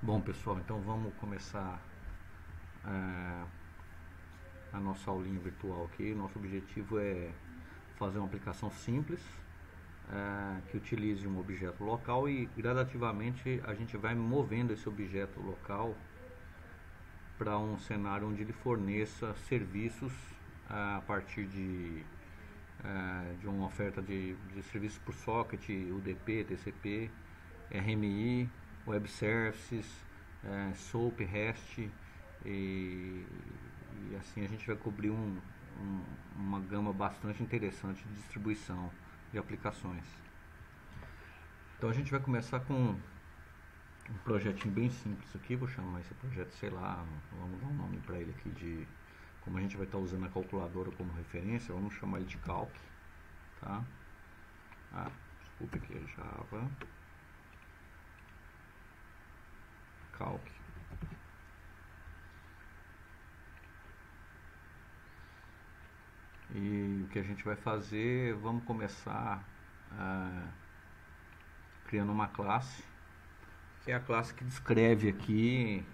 Bom, pessoal, então vamos começar a nossa aulinha virtual aqui. Nosso objetivo é fazer uma aplicação simples que utilize um objeto local e gradativamente a gente vai movendo esse objeto local para um cenário onde ele forneça serviços a partir de uma oferta de serviços por socket, UDP, TCP, RMI, Web Services, SOAP, REST e assim a gente vai cobrir uma gama bastante interessante de distribuição de aplicações. Então a gente vai começar com um projetinho bem simples aqui. Vou chamar esse projeto, sei lá, vamos dar um nome para ele aqui de, como a gente vai estar usando a calculadora como referência, vamos chamar ele de Calc, tá? Desculpa, aqui é Java Calc. E o que a gente vai fazer, vamos começar criando uma classe, que é a classe que descreve aqui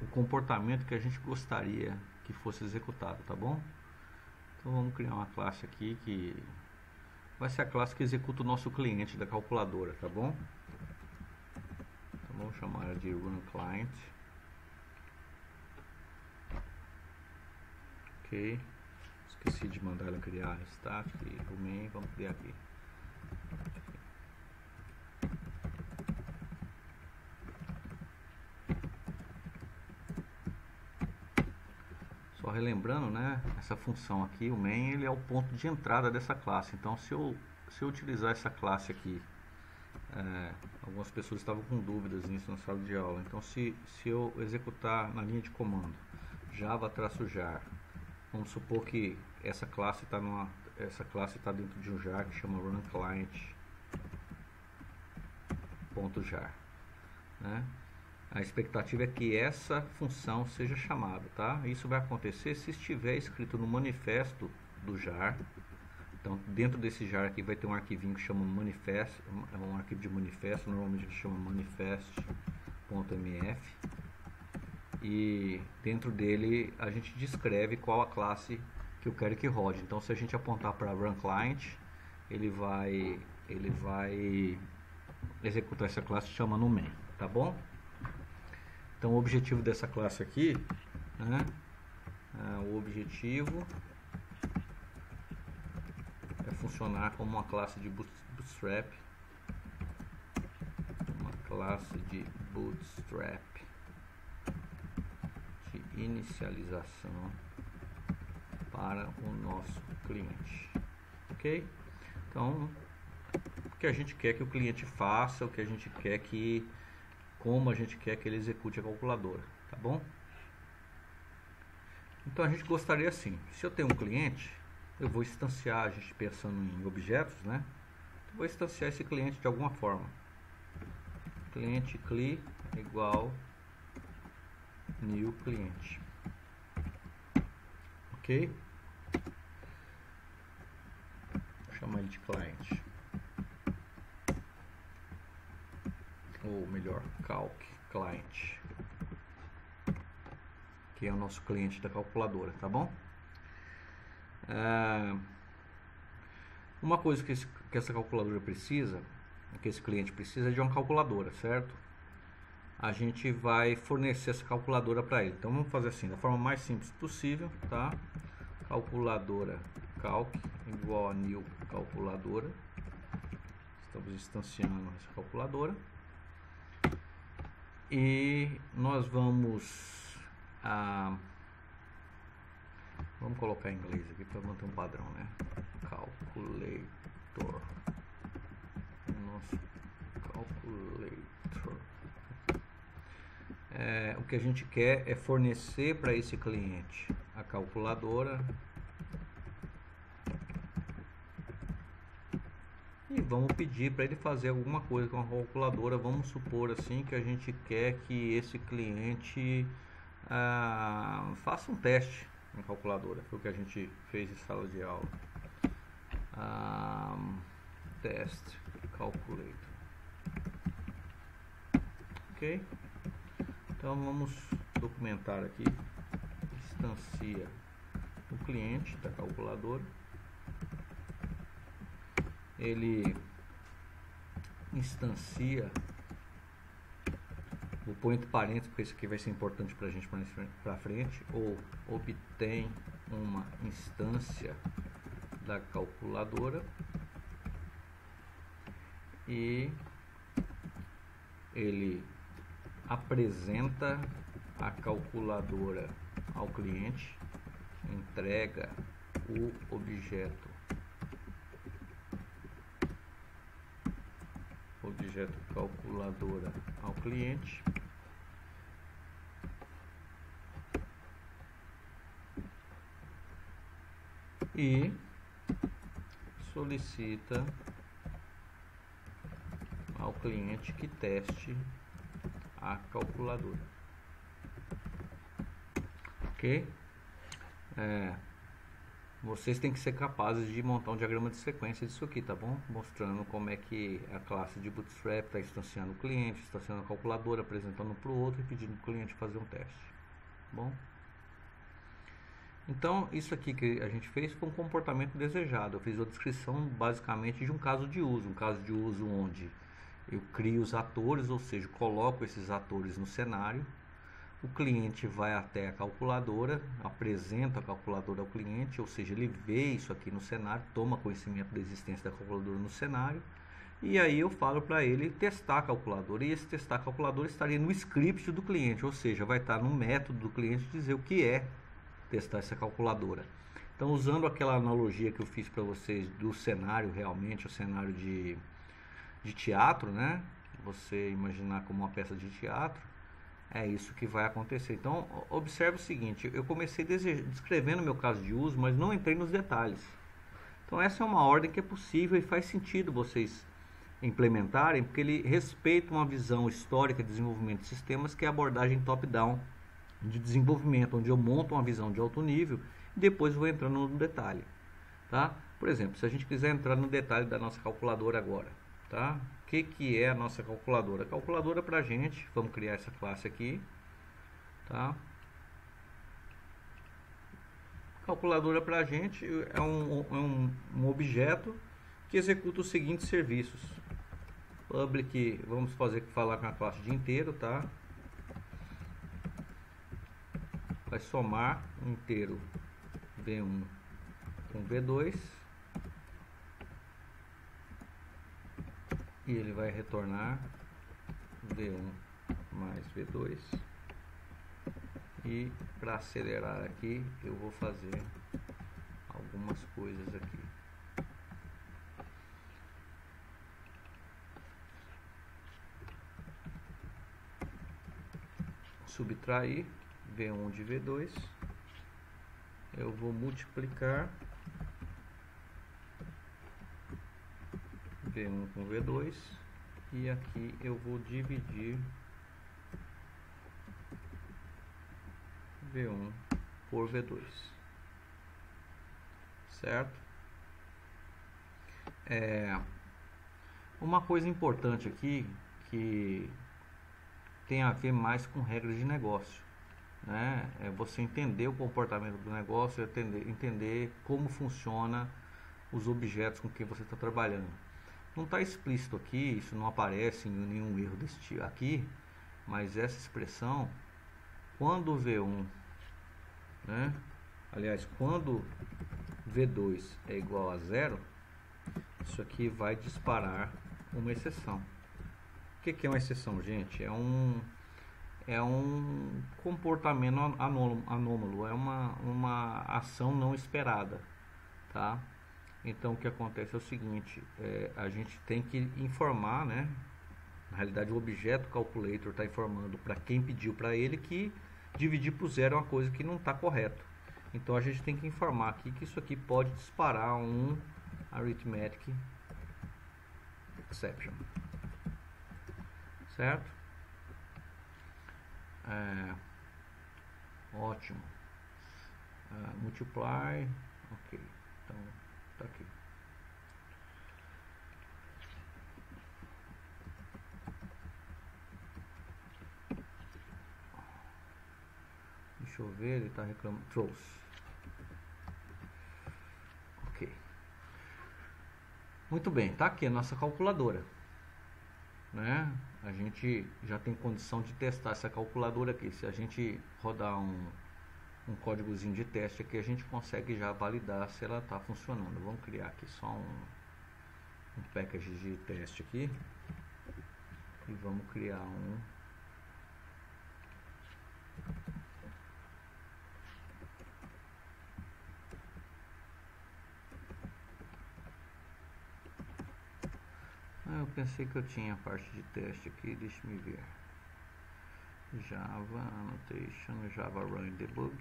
o comportamento que a gente gostaria que fosse executado, tá bom? Então vamos criar uma classe aqui que vai ser a classe que executa o nosso cliente da calculadora, tá bom? Então vamos chamar ela de runClient. Ok. Esqueci de mandar ela criar static e o main, vamos criar aqui. Só relembrando, né, essa função aqui, o main, ele é o ponto de entrada dessa classe. Então se eu utilizar essa classe aqui, algumas pessoas estavam com dúvidas nisso na sala de aula. Então se eu executar na linha de comando java-jar, vamos supor que essa classe está dentro de um jar que chama runClient.jar, né? A expectativa é que essa função seja chamada, tá? Isso vai acontecer se estiver escrito no manifesto do jar. Então, dentro desse jar aqui vai ter um arquivinho que chama manifesto, é um arquivo de manifesto, normalmente a gente chama manifest.mf. E dentro dele a gente descreve qual a classe que eu quero que rode. Então se a gente apontar para runClient, ele vai executar essa classe chamando o main, tá bom? Então o objetivo dessa classe aqui, né, o objetivo é funcionar como uma classe de bootstrap, de inicialização para o nosso cliente, ok? Então, o que a gente quer que o cliente faça, o que a gente quer como a gente quer que ele execute a calculadora, tá bom? Então a gente gostaria assim, se eu tenho um cliente, eu vou instanciar, a gente pensando em objetos, né? Eu vou instanciar esse cliente de alguma forma. Cliente cli igual new cliente, ok? Vou chamar ele de cliente, ou melhor, calc client, que é o nosso cliente da calculadora, tá bom? Uma coisa que essa calculadora precisa, que esse cliente precisa, é de uma calculadora, certo? A gente vai fornecer essa calculadora para ele. Então vamos fazer assim, da forma mais simples possível, tá? Calculadora calc igual a new calculadora. Estamos instanciando essa calculadora. E nós vamos colocar em inglês aqui para manter um padrão, né? Calculator. Nosso calculator. O que a gente quer é fornecer para esse cliente a calculadora e vamos pedir para ele fazer alguma coisa com a calculadora. Vamos supor assim que a gente quer que esse cliente faça um teste na calculadora. Foi o que a gente fez em sala de aula. Test calculator, ok? Então vamos documentar aqui, instancia o cliente da calculadora, ele instancia, vou pôr entre parênteses porque isso aqui vai ser importante para a gente para frente, ou obtém uma instância da calculadora e ele apresenta a calculadora ao cliente, entrega o objeto calculadora ao cliente e solicita ao cliente que teste a calculadora. Ok? Vocês têm que ser capazes de montar um diagrama de sequência disso aqui, tá bom? Mostrando como é que a classe de Bootstrap está instanciando o cliente, instanciando a calculadora, apresentando para o outro e pedindo para o cliente fazer um teste. Bom? Então, isso aqui que a gente fez foi um comportamento desejado. Eu fiz a descrição basicamente de um caso de uso onde eu crio os atores, ou seja, coloco esses atores no cenário. O cliente vai até a calculadora, apresenta a calculadora ao cliente, ou seja, ele vê isso aqui no cenário, toma conhecimento da existência da calculadora no cenário, e aí eu falo para ele testar a calculadora, e esse testar a calculadora estaria no script do cliente, ou seja, vai estar no método do cliente dizer o que é testar essa calculadora. Então, usando aquela analogia que eu fiz para vocês do cenário, realmente, o cenário de teatro, né? Você imaginar como uma peça de teatro, é isso que vai acontecer. Então, observe o seguinte, eu comecei descrevendo meu caso de uso, mas não entrei nos detalhes. Então, essa é uma ordem que é possível e faz sentido vocês implementarem, porque ele respeita uma visão histórica de desenvolvimento de sistemas, que é a abordagem top-down de desenvolvimento, onde eu monto uma visão de alto nível e depois vou entrando no detalhe. Tá? Por exemplo, se a gente quiser entrar no detalhe da nossa calculadora agora, tá? O que é a nossa calculadora? A calculadora para a gente, vamos criar essa classe aqui, tá? Calculadora para a gente é um objeto que executa os seguintes serviços. Public, vamos falar com a classe de inteiro, tá? Vai somar um inteiro V1 com V2 e ele vai retornar V1 mais V2. E para acelerar aqui eu vou fazer algumas coisas aqui. Subtrair V1 de V2, eu vou multiplicar V1 com V2 e aqui eu vou dividir V1 por V2, certo? Uma coisa importante aqui que tem a ver mais com regras de negócio, né? É você entender o comportamento do negócio, entender como funciona os objetos com que você está trabalhando. Não está explícito aqui, isso não aparece em nenhum erro desse tipo aqui, mas essa expressão, quando V1, né? Aliás, quando V2 é igual a zero, isso aqui vai disparar uma exceção. O que é uma exceção, gente? É um comportamento anômalo, é uma ação não esperada, tá? Então o que acontece é o seguinte, a gente tem que informar, né? Na realidade o objeto calculator está informando para quem pediu para ele que dividir por zero é uma coisa que não está correto. Então a gente tem que informar aqui que isso aqui pode disparar um arithmetic exception, certo? Ótimo. Multiply, ok, então tá aqui. Deixa eu ver, ele está reclamando. Trouxe. Ok. Muito bem, tá aqui a nossa calculadora, né? A gente já tem condição de testar essa calculadora aqui. Se a gente rodar um códigozinho de teste aqui, a gente consegue já validar se ela está funcionando. Vamos criar aqui só um package de teste aqui e vamos criar eu pensei que eu tinha a parte de teste aqui, deixa me ver. Java Annotation, Java Run Debug,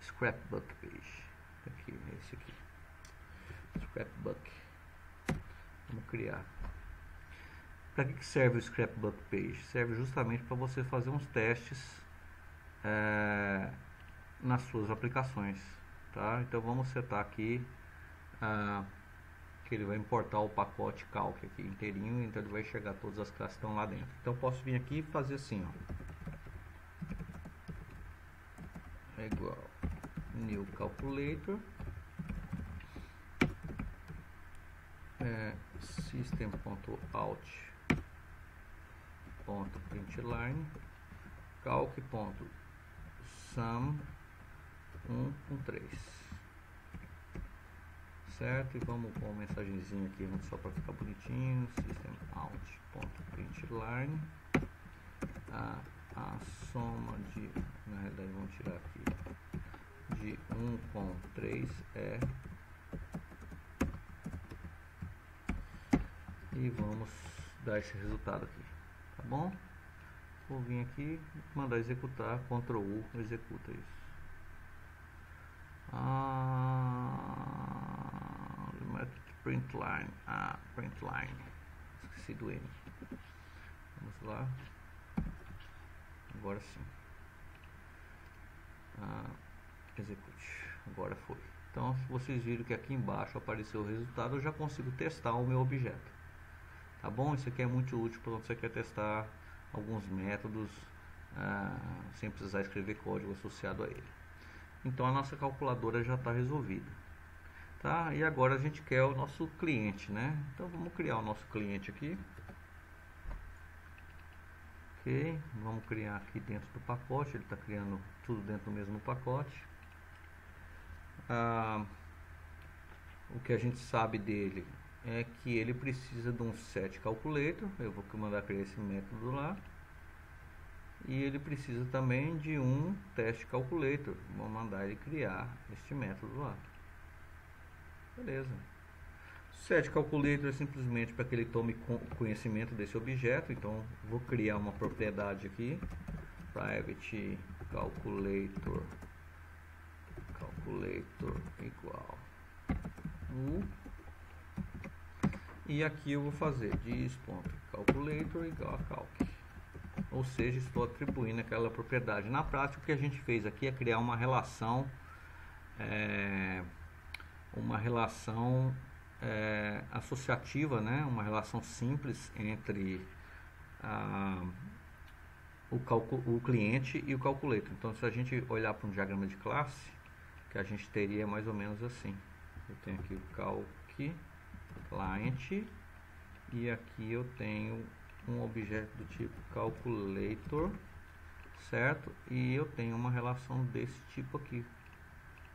Scrapbook Page. Aqui, esse aqui. Scrapbook. Vamos criar. Para que serve o Scrapbook Page? Serve justamente para você fazer uns testes nas suas aplicações, tá? Então vamos setar aqui que ele vai importar o pacote calc aqui inteirinho, então ele vai enxergar todas as classes que estão lá dentro. Então eu posso vir aqui e fazer assim, ó. É igual new calculator system.out.println calc.sum 1 com 3, certo? E vamos com uma mensagenzinha aqui antes só para ficar bonitinho. Systemout.println a soma de, na realidade vamos tirar aqui, de 1 com 3 é, e vamos dar esse resultado aqui, tá bom? Vou vir aqui, mandar executar, Ctrl U, executa isso. Println, println, esqueci do N. Vamos lá. Agora sim. Execute. Agora foi. Então, se vocês viram que aqui embaixo apareceu o resultado, eu já consigo testar o meu objeto. Tá bom? Isso aqui é muito útil quando você quer testar alguns métodos sem precisar escrever código associado a ele. Então, a nossa calculadora já está resolvida. Tá? E agora a gente quer o nosso cliente, né? Então, vamos criar o nosso cliente aqui. Ok, vamos criar aqui dentro do pacote, ele está criando tudo dentro do mesmo pacote. O que a gente sabe dele é que ele precisa de um set calculator, eu vou mandar criar esse método lá. E ele precisa também de um test calculator, vou mandar ele criar este método lá. Beleza. Set calculator é simplesmente para que ele tome conhecimento desse objeto. Então vou criar uma propriedade aqui, private calculator igual e aqui eu vou fazer dis.calculator igual a calc, ou seja, estou atribuindo aquela propriedade. Na prática o que a gente fez aqui é criar uma relação associativa, né? Uma relação simples entre o cliente e o calculator. Então, se a gente olhar para um diagrama de classe, que a gente teria mais ou menos assim. Eu tenho aqui o calc client e aqui eu tenho um objeto do tipo calculator, certo? E eu tenho uma relação desse tipo aqui.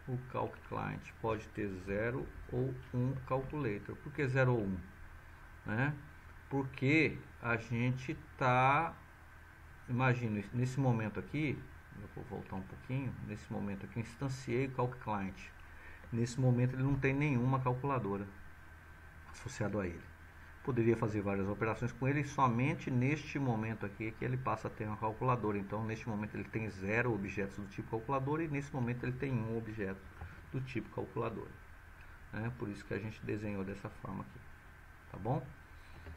O calc client pode ter 0 ou 1 calculator. Por que 0 ou 1? Né? Porque a gente está, imagina, nesse momento aqui, eu vou voltar um pouquinho, nesse momento aqui eu instanciei o calc client. Nesse momento ele não tem nenhuma calculadora associado a ele. Poderia fazer várias operações com ele, e somente neste momento aqui que ele passa a ter uma calculadora. Então neste momento ele tem 0 objetos do tipo calculadora e nesse momento ele tem um objeto do tipo calculadora. Por isso que a gente desenhou dessa forma aqui. Tá bom?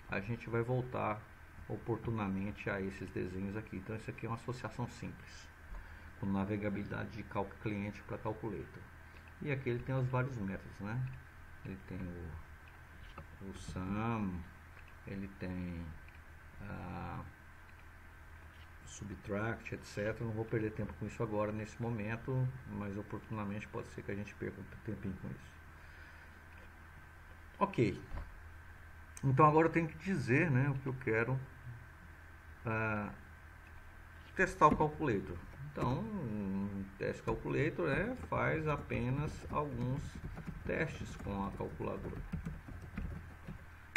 A gente vai voltar oportunamente a esses desenhos aqui. Então isso aqui é uma associação simples, com navegabilidade de calc cliente para calculator. E aqui ele tem os vários métodos, né? Ele tem o sum, ele tem subtract, etc. Não vou perder tempo com isso agora, nesse momento, mas oportunamente pode ser que a gente perca um tempinho com isso. Ok. Então agora eu tenho que dizer, né, o que eu quero testar o calculator. Então, teste calculator faz apenas alguns testes com a calculadora.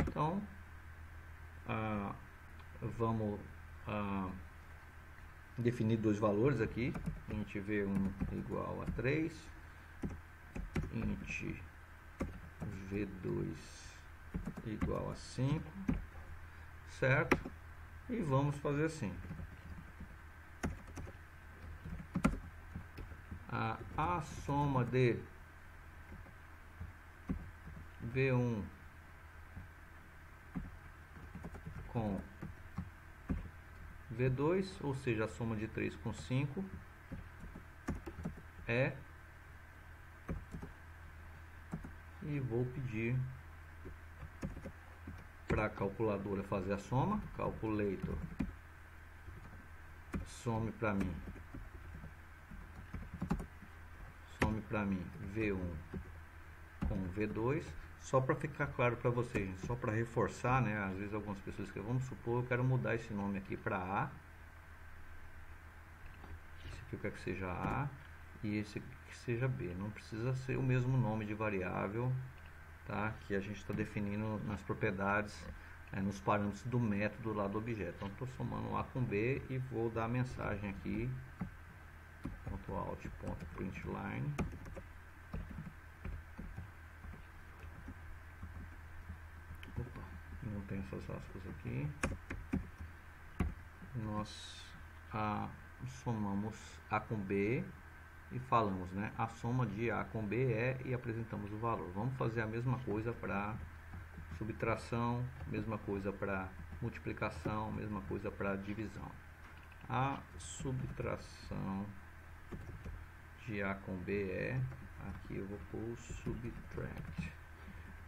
Então, vamos definir dois valores aqui. Int v1 igual a 3, int v2 igual a 5, certo? E vamos fazer assim. A soma de v1 com v2, ou seja, a soma de 3 com 5 e vou pedir para a calculadora fazer a soma. Calculator, some para mim V1 com V2, só para ficar claro para vocês, só para reforçar, né? Às vezes algumas pessoas que vamos supor, eu quero mudar esse nome aqui para A, esse aqui eu quero que seja A e esse aqui que seja B. Não precisa ser o mesmo nome de variável, tá? Que a gente está definindo nas propriedades, nos parâmetros do método lá do objeto. Então estou somando A com B e vou dar a mensagem aqui, .out.println. Opa, não tem essas aspas aqui. Nós somamos A com B e falamos, né? A soma de A com B e apresentamos o valor. Vamos fazer a mesma coisa para subtração, mesma coisa para multiplicação, mesma coisa para divisão. A subtração de A com B aqui eu vou pôr subtract.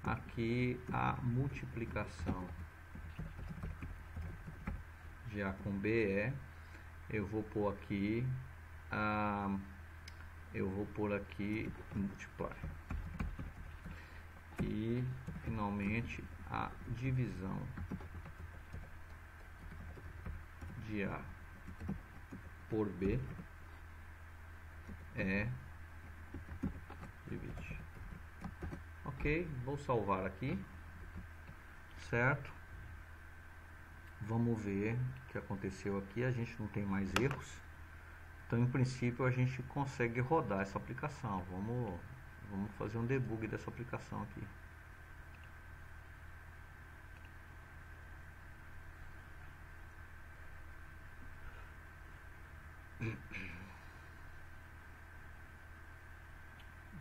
Aqui a multiplicação de A com B eu vou pôr aqui multiply. E finalmente a divisão de A por B divide. Ok, vou salvar aqui, certo? Vamos ver o que aconteceu aqui. A gente não tem mais erros, então em princípio a gente consegue rodar essa aplicação. Vamos fazer um debug dessa aplicação aqui.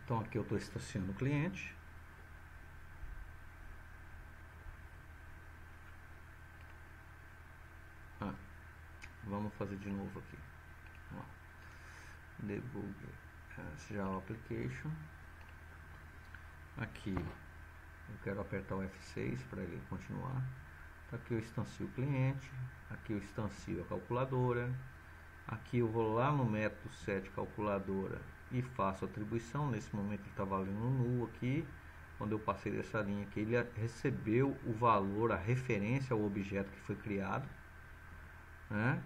Então aqui eu estou estacionando o cliente. Vamos fazer de novo aqui. Vamos lá. Debug Java Application. Aqui eu quero apertar o F6 para ele continuar. Aqui eu instancio o cliente. Aqui eu instancio a calculadora. Aqui eu vou lá no método set calculadora e faço atribuição. Nesse momento ele está valendo null aqui. Quando eu passei dessa linha aqui, ele recebeu o valor, a referência ao objeto que foi criado, né?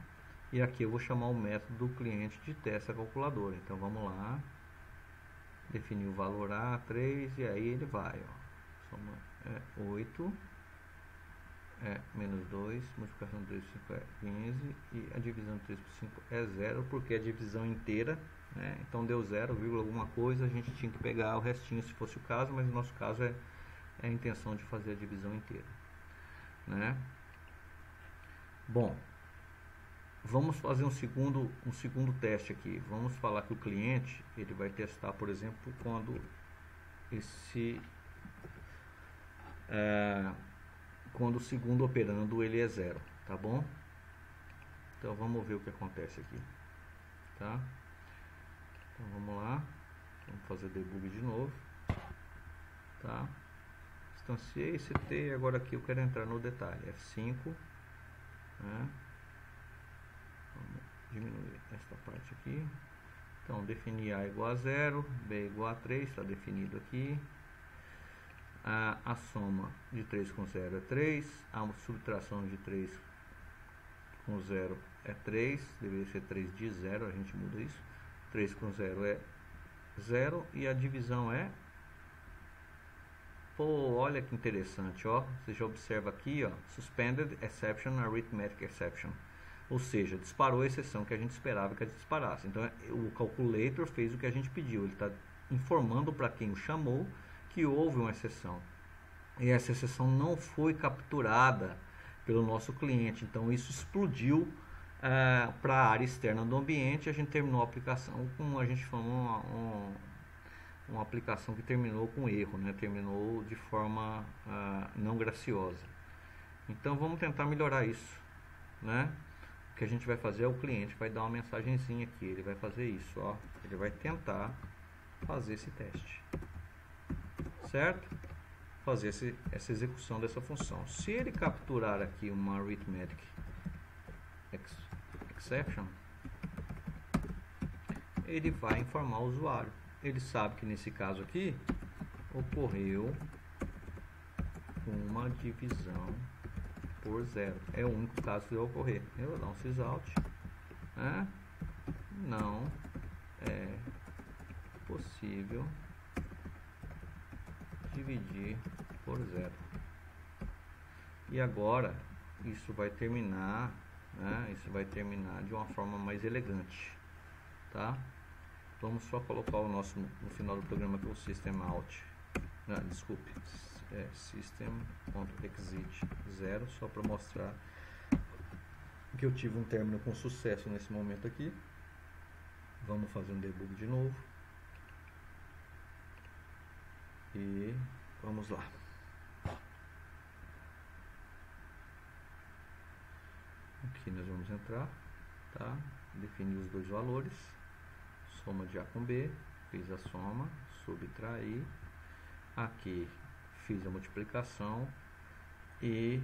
E aqui eu vou chamar o método do cliente de testa calculadora. Então vamos lá, definir o valor A3 e aí ele vai, ó, soma 8, menos 2, multiplicação de 3 por 5 é 15 e a divisão de 3 por 5 é 0, porque a divisão inteira, né? Então deu 0, alguma coisa, a gente tinha que pegar o restinho se fosse o caso, mas no nosso caso é a intenção de fazer a divisão inteira, né? Bom, vamos fazer um segundo teste aqui. Vamos falar que o cliente ele vai testar, por exemplo, quando quando o segundo operando ele é 0, tá bom? Então vamos ver o que acontece aqui, tá? Então vamos lá, vamos fazer debug de novo, tá? Instanciei esse T, agora aqui eu quero entrar no detalhe, F5, né? esta parte aqui. Então, definir A igual a 0, B igual a 3, está definido aqui. A soma de 3 com 0 é 3, a subtração de 3 com 0 é 3, deveria ser 3 de 0, a gente muda isso. 3 com 0 é 0 e a divisão é... Pô, olha que interessante, ó. Você já observa aqui, ó, Suspended Exception Arithmetic Exception. Ou seja, disparou a exceção que a gente esperava que a gente disparasse. Então, o calculator fez o que a gente pediu. Ele está informando para quem o chamou que houve uma exceção. E essa exceção não foi capturada pelo nosso cliente. Então, isso explodiu para a área externa do ambiente. A gente terminou a aplicação com, a gente falou, uma aplicação que terminou com erro, né? Terminou de forma não graciosa. Então, vamos tentar melhorar isso, né? O que a gente vai fazer é o cliente vai dar uma mensagenzinha aqui, ele vai fazer isso, ó, ele vai tentar fazer esse teste, certo? Fazer essa execução dessa função. Se ele capturar aqui uma arithmetic exception, ele vai informar o usuário. Ele sabe que nesse caso aqui ocorreu uma divisão por 0. É o único caso que vai ocorrer. Eu vou dar um sysout. Não é possível dividir por 0. E agora isso vai terminar, né? Isso vai terminar de uma forma mais elegante, tá? Vamos só colocar o nosso no final do programa aqui o system out. Desculpe, system.exit 0, só para mostrar que eu tive um término com sucesso nesse momento aqui. Vamos fazer um debug de novo. E vamos lá. Aqui nós vamos entrar, tá? Definir os dois valores. Soma de A com B, fiz a soma, subtrair, aqui fiz a multiplicação e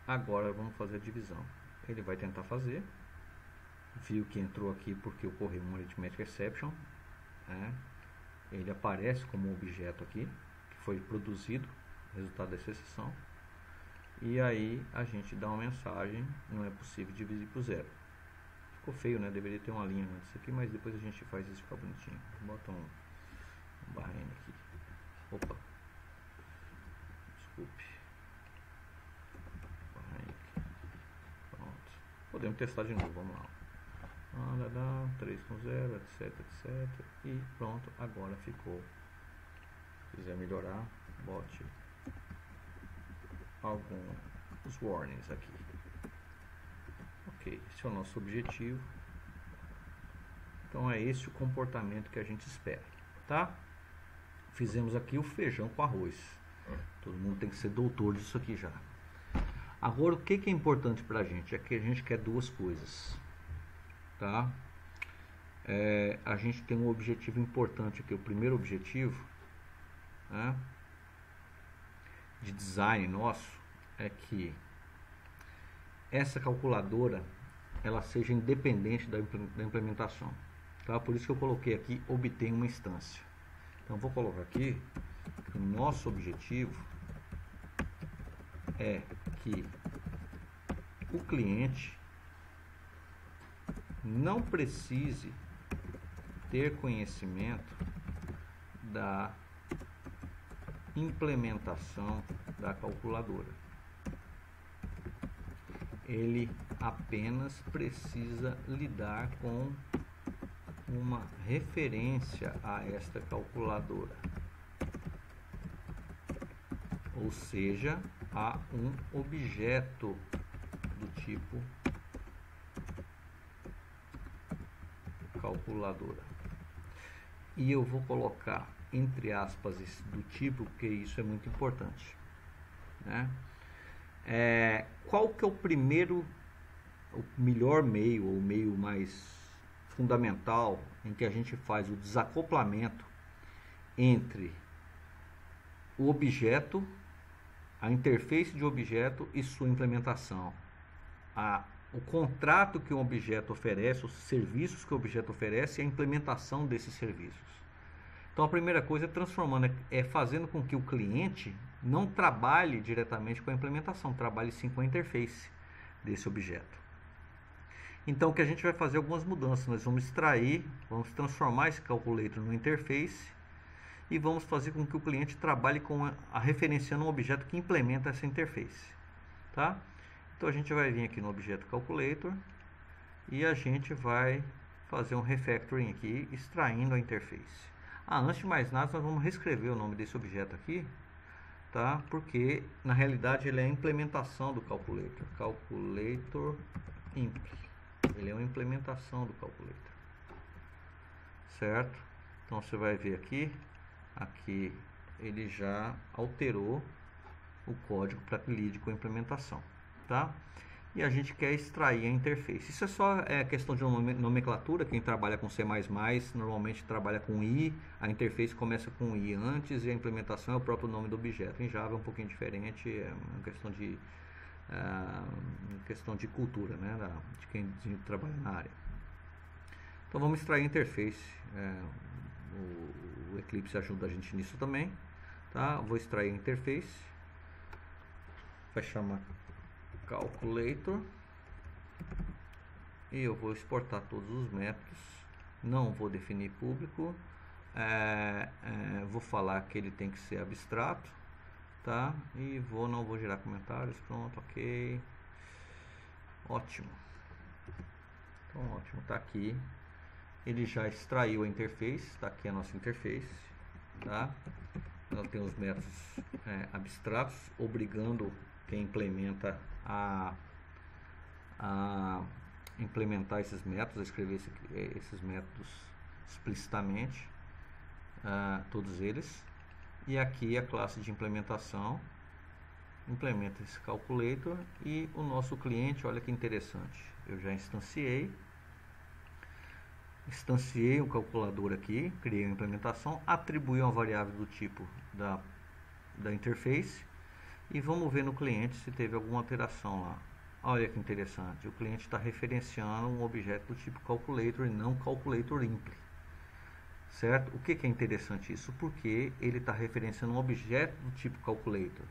agora vamos fazer a divisão. Ele vai tentar fazer, viu que entrou aqui porque ocorreu um arithmetic exception, né? Ele aparece como um objeto aqui, que foi produzido, resultado dessa exceção, e aí a gente dá uma mensagem, não é possível dividir por 0. Ficou feio, né? Deveria ter uma linha antes aqui, mas depois a gente faz isso ficar bonitinho. Bota um barrinho aqui. Opa. Desculpe. Barrinho aqui. Pronto. Podemos testar de novo, vamos lá. 3 com 0, etc, etc. E pronto, agora ficou. Se quiser melhorar, bote alguns warnings aqui. Ok, esse é o nosso objetivo. Então é esse o comportamento que a gente espera, tá? Fizemos aqui o feijão com arroz. Todo mundo tem que ser doutor disso aqui já. Agora o que é importante pra gente? É que a gente quer duas coisas, tá? A gente tem um objetivo importante aqui. O primeiro objetivo, né, de design nosso é que essa calculadora ela seja independente da implementação, tá? Por isso que eu coloquei aqui obter uma instância. Então vou colocar aqui que o nosso objetivo é que o cliente não precise ter conhecimento da implementação da calculadora. Ele apenas precisa lidar com uma referência a esta calculadora, ou seja, a um objeto do tipo calculadora. E eu vou colocar entre aspas do tipo, porque isso é muito importante, né? Qual que é o melhor meio, ou o meio mais fundamental em que a gente faz o desacoplamento entre o objeto, a interface de objeto e sua implementação, o contrato que o objeto oferece, os serviços que o objeto oferece e a implementação desses serviços. Então a primeira coisa é fazendo com que o cliente não trabalhe diretamente com a implementação, trabalhe sim com a interface desse objeto. Então o que a gente vai fazer algumas mudanças, nós vamos vamos transformar esse calculator no interface e vamos fazer com que o cliente trabalhe com referenciando um objeto que implementa essa interface, tá? Então a gente vai vir aqui no objeto calculator e a gente vai fazer um refactoring aqui, extraindo a interface. Antes de mais nada, nós vamos reescrever o nome desse objeto aqui, tá? Porque na realidade ele é a implementação do calculator, calculator impl. Ele é uma implementação do calculator, certo? Então você vai ver aqui ele já alterou o código para que lide com a implementação, tá? E a gente quer extrair a interface. Isso é só questão de nomenclatura. Quem trabalha com C++ normalmente trabalha com I, a interface começa com I antes e a implementação é o próprio nome do objeto. Em Java é um pouquinho diferente, é uma questão de cultura, né, de quem trabalha na área. Então vamos extrair a interface. O Eclipse ajuda a gente nisso também, tá? Vou extrair a interface, vai chamar calculator e eu vou exportar todos os métodos. Não vou definir público, vou falar que ele tem que ser abstrato, tá? E não vou gerar comentários. Pronto, ok, ótimo. Então ótimo, tá aqui. Ele já extraiu a interface, está aqui a nossa interface, tá? Ela tem os métodos abstratos, obrigando quem implementa a implementar esses métodos, a escrever esses métodos explicitamente, todos eles. E aqui a classe de implementação implementa esse calculator e o nosso cliente, olha que interessante, eu já instanciei o calculador aqui, criei a implementação, atribuí uma variável do tipo da interface e vamos ver no cliente se teve alguma alteração lá. Olha que interessante, o cliente está referenciando um objeto do tipo calculator e não calculator impl, certo? O que é interessante isso? Porque ele está referenciando um objeto do tipo calculator.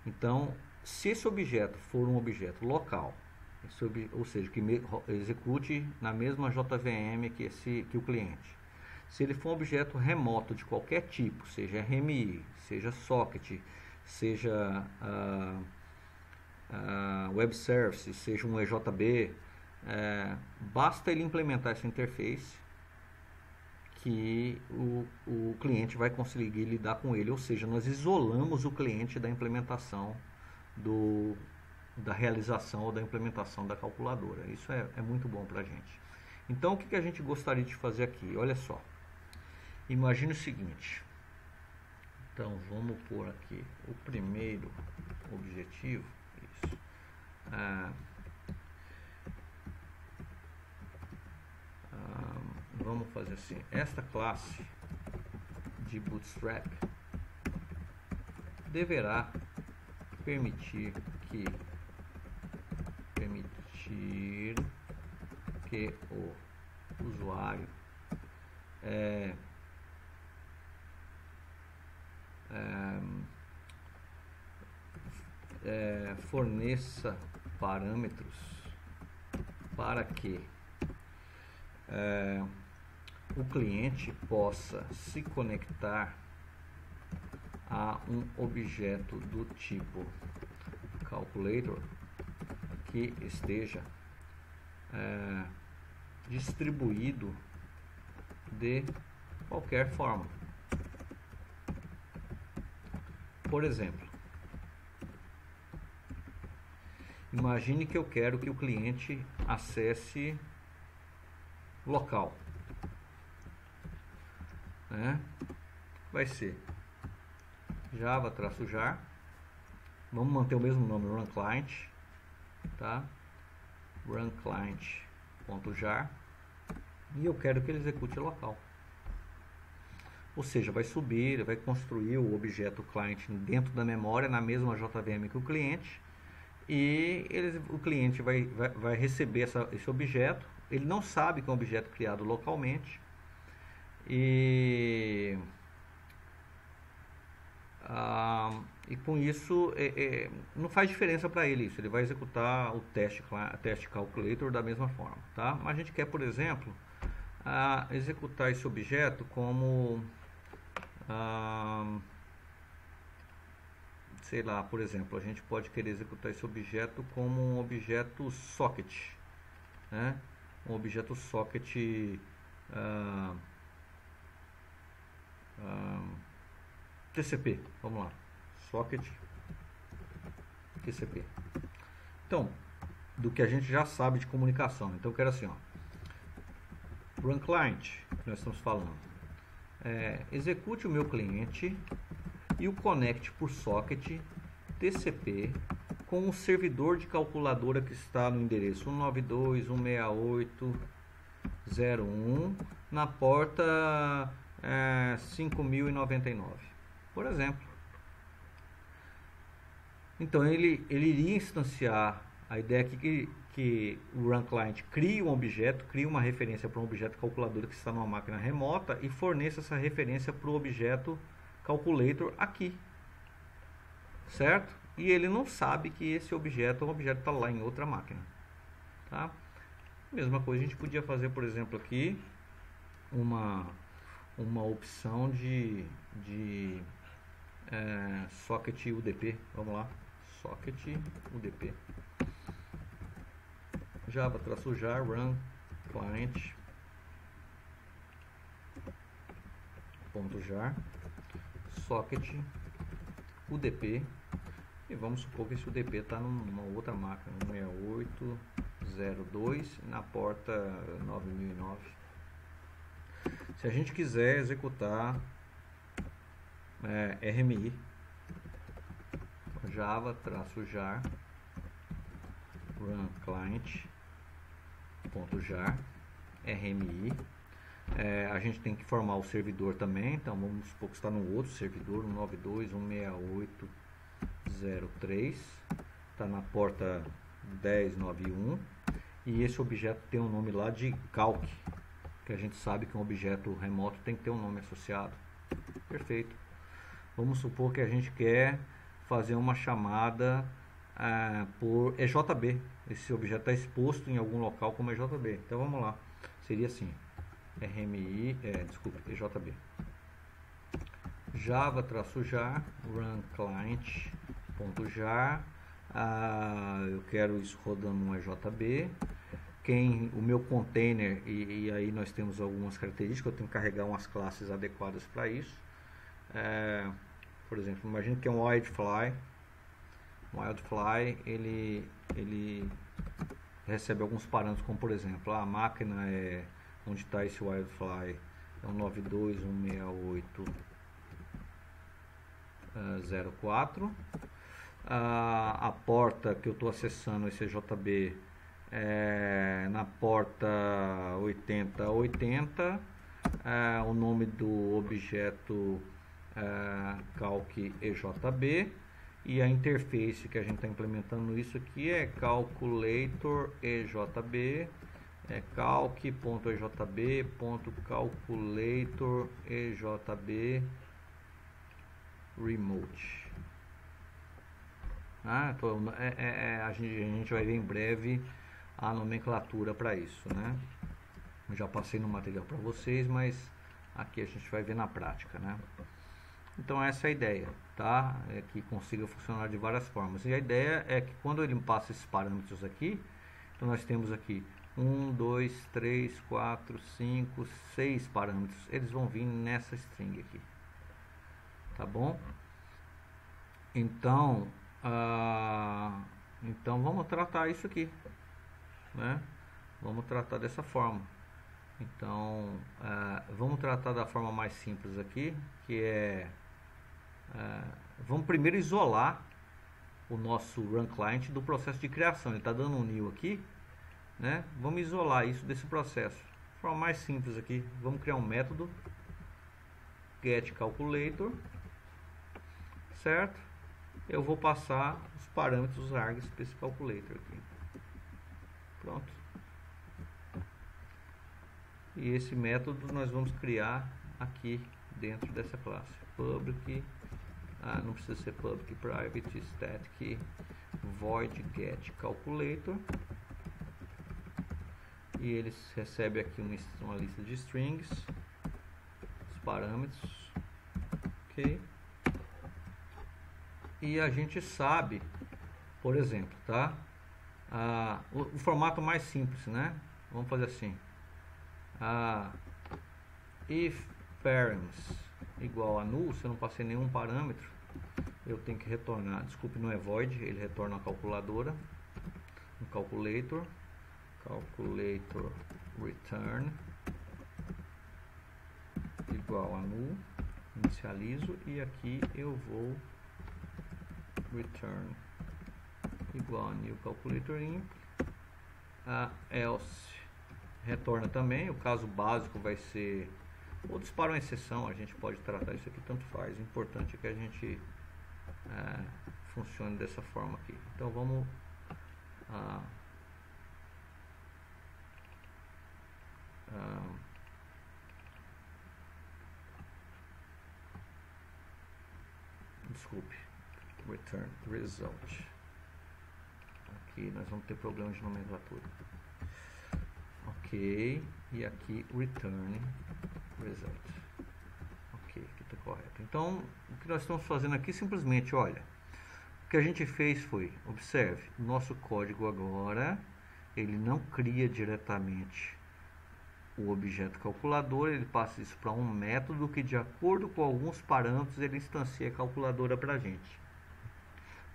Então, se esse objeto for um objeto local, ou seja, que execute na mesma JVM que o cliente. Se ele for um objeto remoto de qualquer tipo, seja RMI, seja socket, seja web service, seja um EJB, basta ele implementar essa interface que o cliente vai conseguir lidar com ele, ou seja, nós isolamos o cliente da implementação da realização ou da implementação da calculadora. Isso é muito bom para a gente. Então, o que a gente gostaria de fazer aqui? Olha só. Imagine o seguinte. Então, vamos pôr aqui o primeiro objetivo. Isso. Vamos fazer assim. Esta classe de Bootstrap deverá permitir que o usuário forneça parâmetros para que o cliente possa se conectar a um objeto do tipo calculator que esteja distribuído de qualquer forma. Por exemplo, imagine que eu quero que o cliente acesse local, né? Vai ser java-jar, vamos manter o mesmo nome, run client, tá? Run client.jar, e eu quero que ele execute local. Ou seja, vai subir, vai construir o objeto client dentro da memória, na mesma JVM que o cliente, e o cliente vai receber esse objeto. Ele não sabe que é um objeto criado localmente, e com isso não faz diferença para ele isso. Ele vai executar o teste calculator da mesma forma, tá? Mas a gente quer, por exemplo, executar esse objeto como sei lá, por exemplo, a gente pode querer executar esse objeto como um objeto socket, né? Um objeto socket TCP, vamos lá, socket TCP. Então, do que a gente já sabe de comunicação. Então eu quero assim, ó, run client, que nós estamos falando, execute o meu cliente e o conecte por socket TCP com o servidor de calculadora que está no endereço 192.168.0.1 na porta 5099, por exemplo. Então ele iria instanciar a ideia aqui que o run client crie um objeto, crie uma referência para um objeto calculadora que está numa máquina remota e forneça essa referência para o objeto calculator aqui, certo? E ele não sabe que esse objeto é um objeto que está lá em outra máquina, tá? Mesma coisa a gente podia fazer, por exemplo, aqui uma opção de socket UDP. Vamos lá, socket UDP, java-jar run client .jar socket UDP, e vamos supor que esse UDP está numa outra máquina, 168.0.2 na porta 9009. Se a gente quiser executar RMI, java-jar run client.jar RMI, a gente tem que formar o servidor também. Então vamos supor que está no outro servidor, 192.168.0.3, está na porta 1091, e esse objeto tem um nome lá de calc, que a gente sabe que um objeto remoto tem que ter um nome associado. Perfeito. Vamos supor que a gente quer fazer uma chamada por EJB. Esse objeto está exposto em algum local como EJB. Então vamos lá. Seria assim: RMI, EJB. Java-jar run client.jar. Eu quero isso rodando no EJB. O meu container, e aí nós temos algumas características, eu tenho que carregar umas classes adequadas para isso. Por exemplo, imagine que é um Wildfly. Ele recebe alguns parâmetros, como por exemplo, a máquina onde está esse Wildfly é um 92.168.0.4. A porta que eu estou acessando esse JB na porta 8080. O nome do objeto calc EJB, e a interface que a gente está implementando isso aqui é calculator EJB, calc.ejb.calculator EJB remote. A gente vai ver em breve a nomenclatura para isso, né? Eu já passei no material para vocês, mas aqui a gente vai ver na prática, né? Então essa é a ideia, tá? É que consiga funcionar de várias formas. E a ideia é que quando ele passa esses parâmetros aqui, então nós temos aqui 1, 2, 3, 4, 5, 6 parâmetros. Eles vão vir nessa string aqui, tá bom? Então vamos tratar isso aqui, né? Vamos tratar dessa forma. Então vamos tratar da forma mais simples aqui, que vamos primeiro isolar o nosso run client do processo de criação. Ele está dando um new aqui, né? Vamos isolar isso desse processo. De forma mais simples aqui, vamos criar um método get calculator, certo? eu vou passar os parâmetros args para esse calculator aqui. Pronto. E esse método nós vamos criar aqui dentro dessa classe. Public, não precisa ser public, private, static, void get calculator. E ele recebe aqui uma lista de strings, os parâmetros, ok? E a gente sabe, por exemplo, tá? O formato mais simples, né? Vamos fazer assim. If params igual a null, se eu não passei nenhum parâmetro, eu tenho que retornar, desculpe, não é void, ele retorna a calculadora, um calculator return igual a null, inicializo, e aqui eu vou return igual a new calculator imp, else retorna também. O caso básico vai ser, ou dispara uma exceção, a gente pode tratar isso aqui, tanto faz. O importante é que a gente funcione dessa forma aqui. Então vamos desculpe, return result. Aqui nós vamos ter problema de nomenclatura. Ok, e aqui return result. Ok, aqui está correto. Então, o que nós estamos fazendo aqui simplesmente, olha, o que a gente fez foi, observe, o nosso código agora, ele não cria diretamente o objeto calculador, ele passa isso para um método que, de acordo com alguns parâmetros, ele instancia a calculadora para a gente.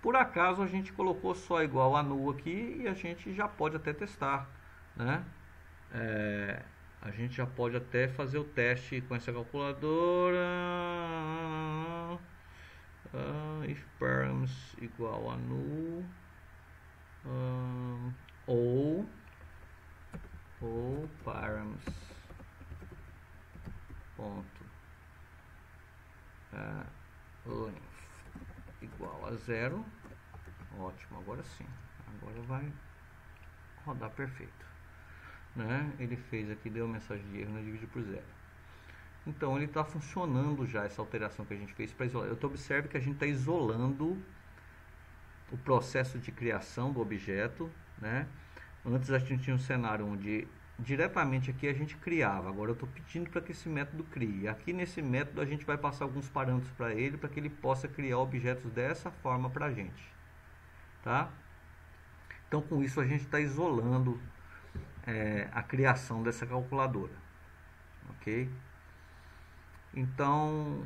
Por acaso a gente colocou só igual a null aqui e a gente já pode até testar, né? A gente já pode até fazer o teste com essa calculadora. If params igual a null, ou params ponto length igual a 0. Ótimo, agora sim, agora vai rodar perfeito, né? Ele fez aqui, deu mensagem de erro, não divide por 0. Então ele está funcionando já, essa alteração que a gente fez para isolar. Eu observe que a gente está isolando o processo de criação do objeto, né? Antes a gente tinha um cenário onde diretamente aqui a gente criava, agora eu estou pedindo para que esse método crie. Aqui nesse método a gente vai passar alguns parâmetros para ele, para que ele possa criar objetos dessa forma para a gente, tá? Então com isso a gente está isolando a criação dessa calculadora, ok? Então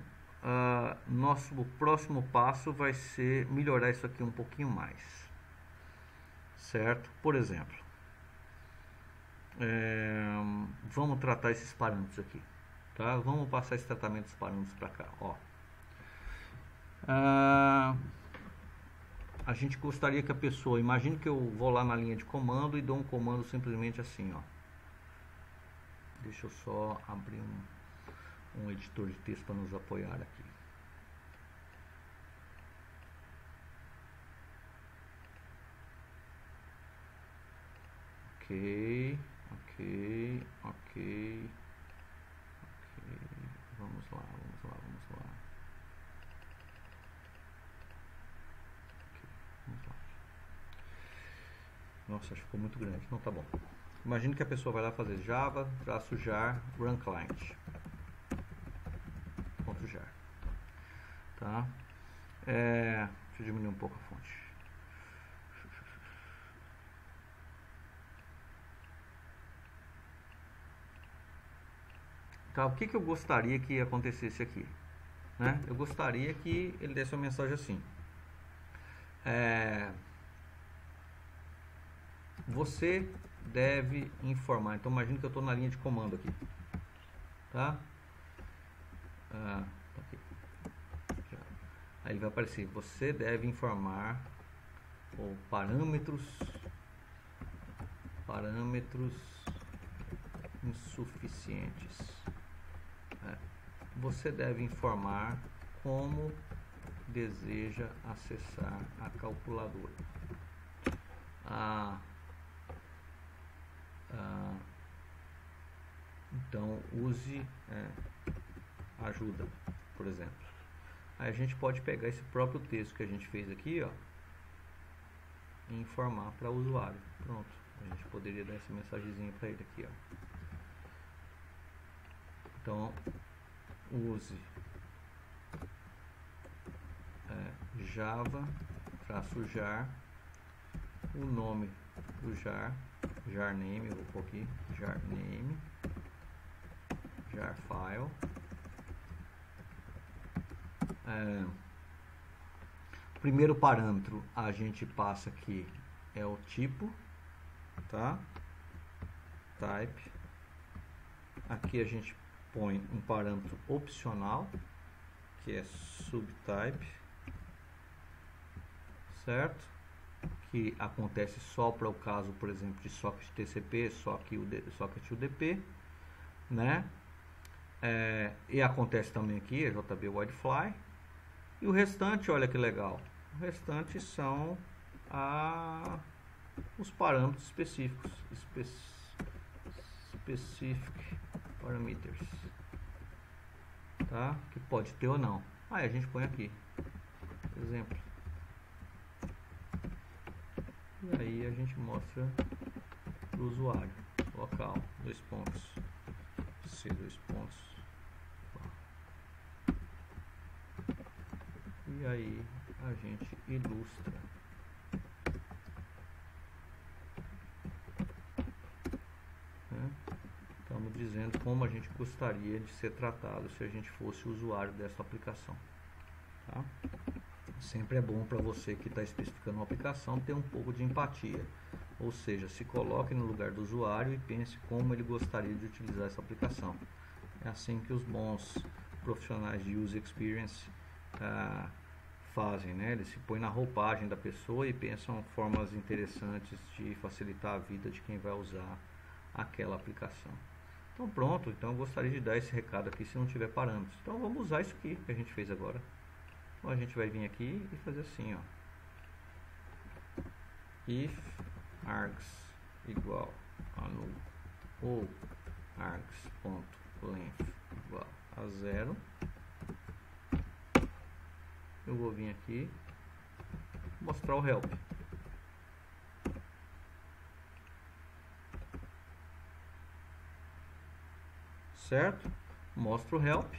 nosso próximo passo vai ser melhorar isso aqui um pouquinho mais, certo? Por exemplo, vamos tratar esses parâmetros aqui, tá? Vamos passar esse tratamento dos parâmetros para cá, ó. A gente gostaria que a pessoa, imagine que eu vou lá na linha de comando e dou um comando simplesmente assim, ó. Deixa eu só abrir um editor de texto para nos apoiar aqui. Ok. Vamos lá. Nossa, acho que ficou muito grande. Não, tá bom. Imagine que a pessoa vai lá fazer Java, /jar, run client. .jar. Tá? Deixa eu diminuir um pouco a fonte. Tá, o que eu gostaria que acontecesse aqui, né? Eu gostaria que ele desse uma mensagem assim: você deve informar. Então imagine que eu estou na linha de comando aqui, tá? Aqui. Aí ele vai aparecer: você deve informar ou parâmetros insuficientes. Você deve informar como deseja acessar a calculadora. Então use ajuda, por exemplo. Aí a gente pode pegar esse próprio texto que a gente fez aqui, ó, e informar para o usuário. Pronto, a gente poderia dar essa mensagenzinha para ele aqui, ó. Então use java-jar, o nome do jar name, eu vou pôr aqui jar name, jar file. O primeiro parâmetro a gente passa aqui é o tipo, tá? Type. Aqui a gente põe um parâmetro opcional, que é subtype, certo? Que acontece só para o caso, por exemplo, de socket TCP, socket UDP, né? E acontece também aqui, JB Widefly. E o restante, olha que legal, o restante são os parâmetros específicos, specific parameters, tá? Que pode ter ou não. Aí a gente põe aqui, exemplo. E aí a gente mostra para o usuário, local, C. E aí a gente ilustra. Estamos dizendo como a gente gostaria de ser tratado se a gente fosse usuário dessa aplicação. Tá? Sempre é bom para você que está especificando uma aplicação ter um pouco de empatia. Ou seja, se coloque no lugar do usuário e pense como ele gostaria de utilizar essa aplicação. É assim que os bons profissionais de User Experience fazem, né? Eles se põem na roupagem da pessoa e pensam formas interessantes de facilitar a vida de quem vai usar aquela aplicação. Então pronto, então eu gostaria de dar esse recado aqui se não tiver parâmetros. Então vamos usar isso aqui que a gente fez agora. Então a gente vai vir aqui e fazer assim, ó. If args igual a null ou args.length igual a 0, eu vou vir aqui mostrar o help. Certo? Mostra o help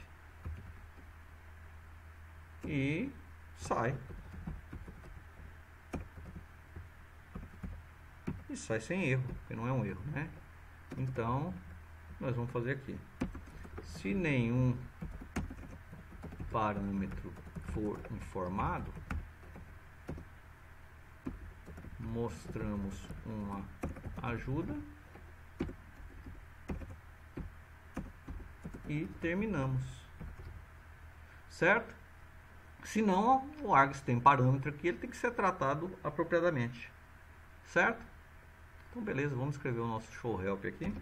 e sai. E sai sem erro, porque não é um erro, né? Então, nós vamos fazer aqui. Se nenhum parâmetro for informado, mostramos uma ajuda e terminamos, certo? Se não, o args tem parâmetro aqui, ele tem que ser tratado apropriadamente, certo? Então beleza, vamos escrever o nosso show help aqui.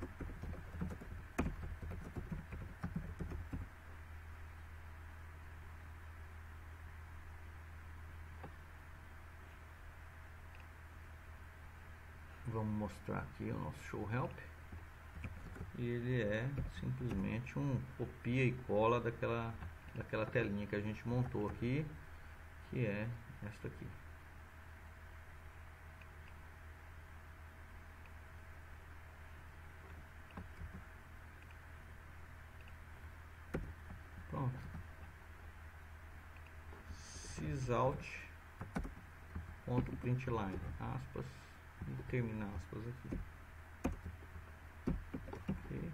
Vamos mostrar aqui o nosso show help. E ele é simplesmente um copia e cola daquela telinha que a gente montou aqui, que é esta aqui. Pronto. Sysout.println, aspas, e termina aspas aqui. Okay.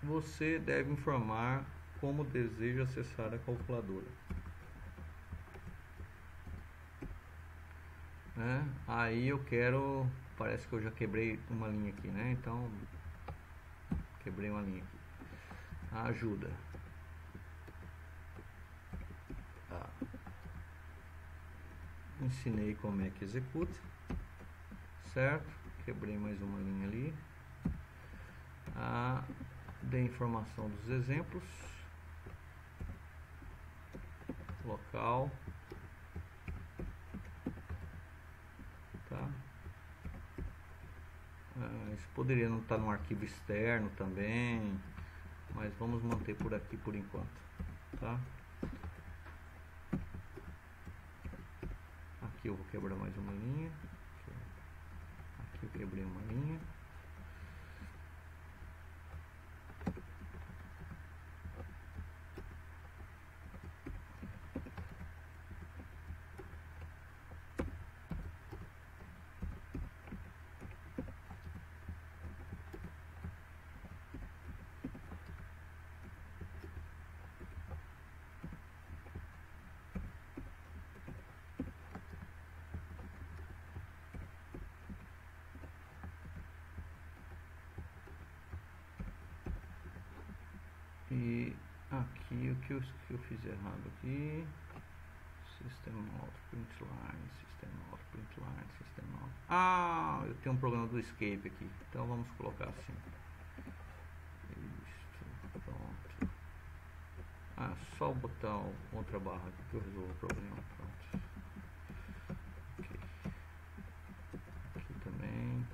Você deve informar como deseja acessar a calculadora. Aí eu quero, parece que eu já quebrei uma linha aqui, né? Então, quebrei uma linha aqui. Ajuda. Ensinei como é que executa, certo? Quebrei mais uma linha ali. Dei informação dos exemplos, local, tá? Isso poderia não estar no arquivo externo também, mas vamos manter por aqui por enquanto, tá? Aqui eu vou quebrar mais uma linha, aqui eu quebrei uma linha. E aqui o que eu fiz errado aqui, System Out, Print Line, System Out, Print Line, System Out. Ah, eu tenho um problema do escape aqui, então vamos colocar assim. Isso, pronto. Ah, só botar outra barra aqui que eu resolvo o problema, pronto. Okay. Aqui também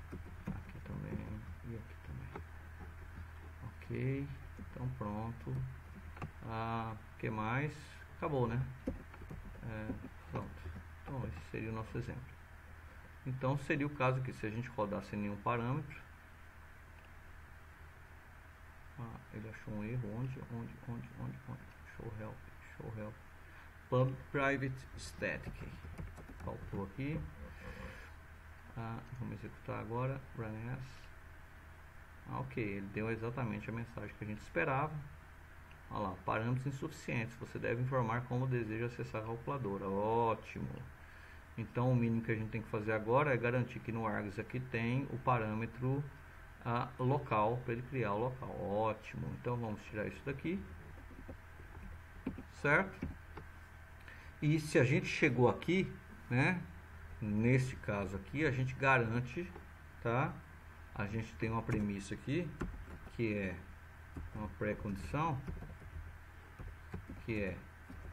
e aqui também. Ok. Então pronto. O que mais? Acabou, né? Pronto. Então esse seria o nosso exemplo. Então seria o caso que se a gente rodar sem nenhum parâmetro, ele achou um erro. Onde? Show help. Pub private static. Faltou aqui. Vamos executar agora. Run as. Ok, ele deu exatamente a mensagem que a gente esperava. Olha lá, parâmetros insuficientes. Você deve informar como deseja acessar a calculadora. Ótimo. Então o mínimo que a gente tem que fazer agora é garantir que no Argos aqui tem o parâmetro local para ele criar o local. Ótimo. Então vamos tirar isso daqui. Certo? E se a gente chegou aqui, né? Nesse caso aqui, a gente garante, tá? A gente tem uma premissa aqui, que é uma pré-condição, que é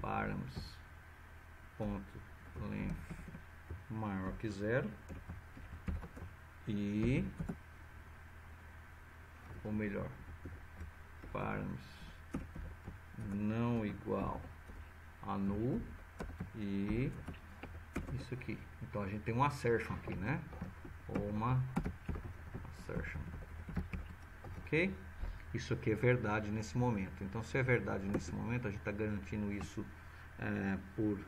params.length maior que 0 e, ou melhor, params não igual a null e isso aqui. Então a gente tem uma assertion aqui, né? Ou uma assertion. Ok? Isso aqui é verdade nesse momento. Então se é verdade nesse momento, a gente está garantindo isso por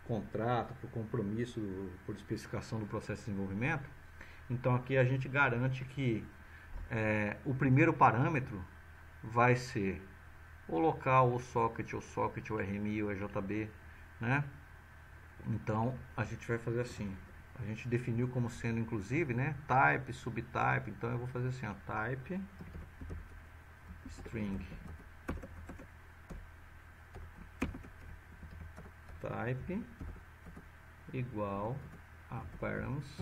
contrato, por compromisso, por especificação do processo de desenvolvimento. Então aqui a gente garante que o primeiro parâmetro vai ser o local, o socket, o RMI, o EJB, né? Então a gente vai fazer assim. A gente definiu como sendo inclusive, né? Type, subtype. Então eu vou fazer assim, ó, type string type igual a params,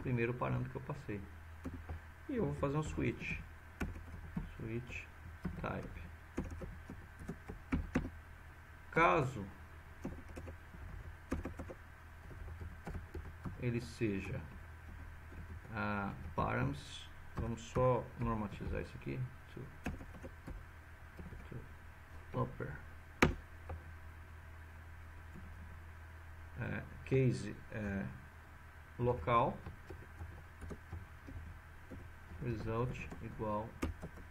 primeiro parâmetro que eu passei. E eu vou fazer um switch type. Caso ele seja params, vamos só normatizar isso aqui, upper case local result igual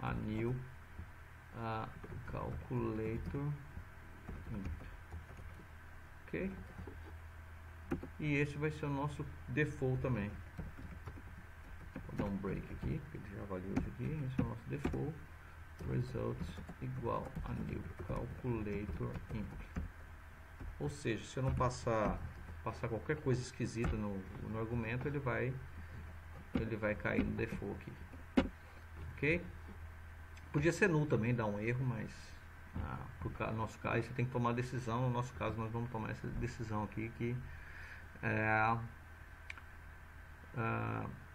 a new calculator ok, e esse vai ser o nosso default também. Vou dar um break aqui, porque ele já avaliou isso aqui. Esse é o nosso default results igual a new calculator inc. Ou seja, se eu não passar qualquer coisa esquisita no argumento, ele vai cair no default aqui, ok? Podia ser null também, dar um erro, mas no nosso caso você tem que tomar a decisão. No nosso caso nós vamos tomar essa decisão aqui, que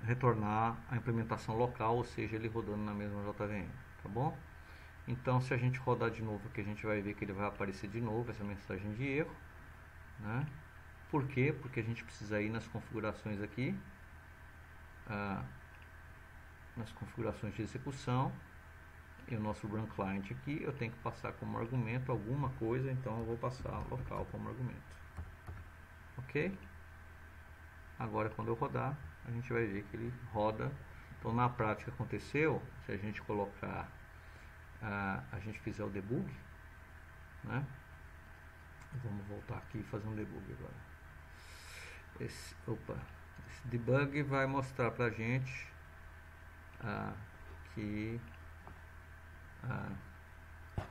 retornar a implementação local, ou seja, ele rodando na mesma JVM, tá bom? Então, se a gente rodar de novo aqui, a gente vai ver que ele vai aparecer de novo essa mensagem de erro, né? Por quê? Porque a gente precisa ir nas configurações aqui, nas configurações de execução, e o nosso run client aqui, eu tenho que passar como argumento alguma coisa, então eu vou passar local como argumento. Ok? Agora, quando eu rodar, a gente vai ver que ele roda. Então, na prática aconteceu, se a gente colocar, a gente fizer o debug, né? Vamos voltar aqui e fazer um debug agora. Esse debug vai mostrar pra gente que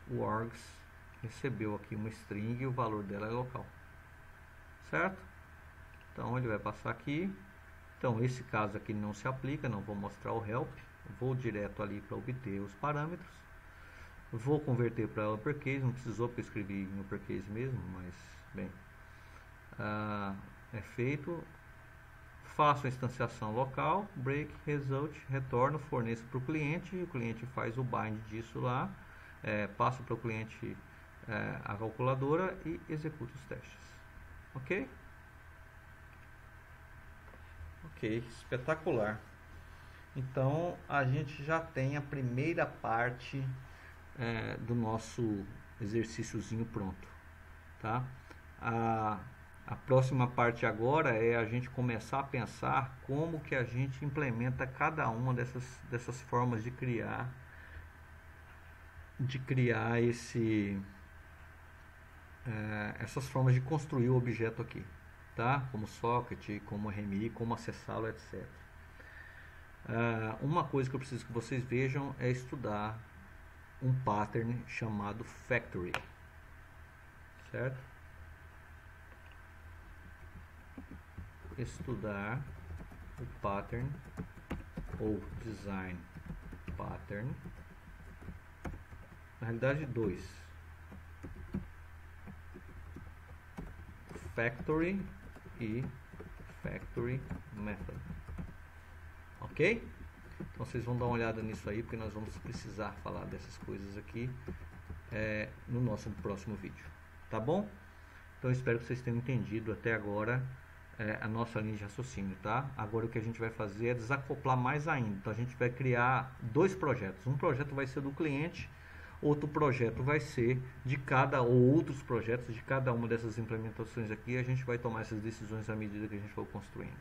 o args recebeu aqui uma string e o valor dela é local, certo? Então ele vai passar aqui. Então esse caso aqui não se aplica, não vou mostrar o help, vou direto ali para obter os parâmetros, vou converter para uppercase, não precisou porque eu escrevi em uppercase mesmo, mas bem, é feito. Faço a instanciação local, break, result, retorno, forneço para o cliente faz o bind disso lá, passo para o cliente a calculadora e executo os testes. Ok? Ok, espetacular. Então a gente já tem a primeira parte do nosso exercíciozinho pronto, tá? A próxima parte agora é a gente começar a pensar como que a gente implementa cada uma dessas formas de criar essas formas de construir o objeto aqui, tá? Como socket, como RMI, como acessá-lo, etc. Uma coisa que eu preciso que vocês vejam é estudar um pattern chamado factory, certo? Estudar o pattern ou design pattern, na realidade dois, factory e factory method, ok? Então vocês vão dar uma olhada nisso aí, porque nós vamos precisar falar dessas coisas aqui no nosso próximo vídeo, tá bom? Então espero que vocês tenham entendido até agora a nossa linha de raciocínio, tá? Agora o que a gente vai fazer é desacoplar mais ainda. Então a gente vai criar dois projetos. Um projeto vai ser do cliente, outro projeto vai ser de ou outros projetos de cada uma dessas implementações aqui. A gente vai tomar essas decisões à medida que a gente for construindo.